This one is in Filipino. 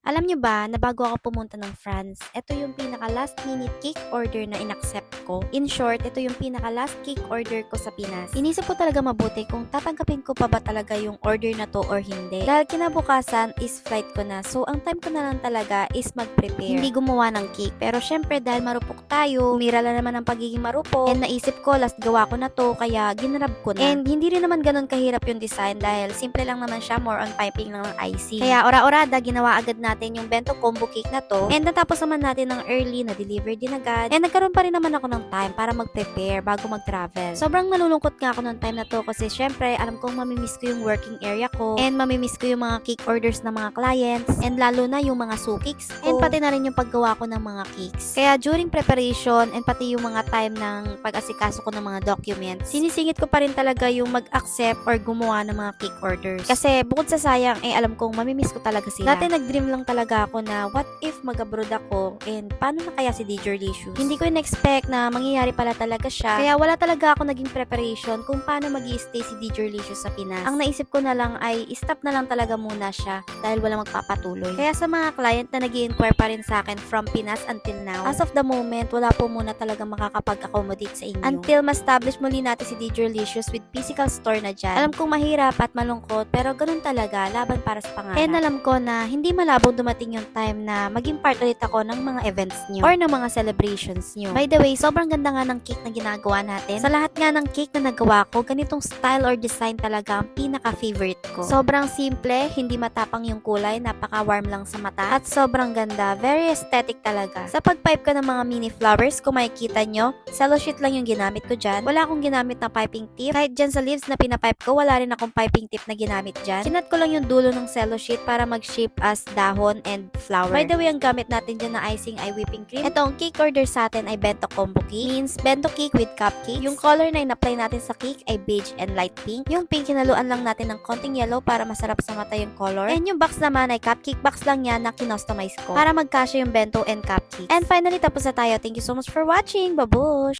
Alam niyo ba na bago ako pumunta ng France, ito yung pinaka last minute cake order na inaccept ko. In short, ito yung pinaka last cake order ko sa Pinas. Inisip ko talaga mabuti kung tatanggapin ko pa ba talaga yung order na to or hindi. Dahil kinabukasan is flight ko na. So, ang time ko na lang talaga is mag-prepare. Hindi gumawa ng cake. Pero syempre, dahil marupok tayo, umira lang naman ang pagiging marupok. And naisip ko, last gawa ko na to, kaya ginrab ko na. And hindi rin naman ganun kahirap yung design dahil simple lang naman siya, more on piping lang ng icing. Kaya ora-orada, ginawa agad natin yung bento combo cake na to. And natapos naman natin ng early, na-deliver din agad. And nagkaroon pa rin naman ako ng time para mag-prepare bago mag-travel. Sobrang nalulungkot nga ako ng time na to kasi syempre, alam kong mamimiss ko yung working area ko. And mamimiss ko yung mga cake orders ng mga clients. And lalo na yung mga sukix ko. And pati na rin yung paggawa ko ng mga cakes. Kaya during preparation and pati yung mga time ng pag-asikaso ko ng mga documents, sinisingit ko pa rin talaga yung mag-accept or gumawa ng mga cake orders. Kasi bukod sa sayang, alam kong mamimiss ko talaga sila. Dati nag-dream lang talaga ako na what if mag-abroad ako and paano na kaya si DJ Licious? Hindi ko in-expect na mangyayari pala talaga siya. Kaya wala talaga ako naging preparation kung paano mag-i-stay si DJ Licious sa Pinas. Ang naisip ko na lang ay stop na lang talaga muna siya dahil wala magpapatuloy. Kaya sa mga client na nag-i-inquire pa rin sa akin from Pinas until now, as of the moment, wala po muna talaga makakapag-accommodate sa inyo. Until ma-establish muli natin si DJ Licious with physical store na dyan. Alam kong mahirap at malungkot pero ganun talaga, laban para sa pangarap. And alam ko na hindi malabong dumating yung time na maging part ulit ako ng mga events nyo or ng mga celebrations nyo. By the way, sobrang ganda nga ng cake na ginagawa natin. Sa lahat nga ng cake na nagawa ko, ganitong style or design talaga ang pinaka-favorite ko. Sobrang simple, hindi matapang yung kulay, napaka-warm lang sa mata, at sobrang ganda, very aesthetic talaga. Sa pag-pipe ko ng mga mini flowers, kung makikita nyo, cello sheet lang yung ginamit ko dyan. Wala akong ginamit na piping tip. Kahit dyan sa leaves na pinapipe ko, wala rin akong piping tip na ginamit dyan. Kinat ko lang yung dulo ng cello sheet para mag-shape as dahon and flower. By the way, ang gamit natin dyan na icing ay whipping cream. Ito, ang cake order sa atin ay bento combo cake. Means, bento cake with cupcakes. Yung color na in-apply natin sa cake ay beige and light pink. Yung pink, kinaluan lang natin ng konting yellow para masarap sa mata yung color. And yung box naman ay cupcake box lang yan na kinostomize ko para magkasya yung bento and cupcakes. And finally, tapos na tayo. Thank you so much for watching. Babush!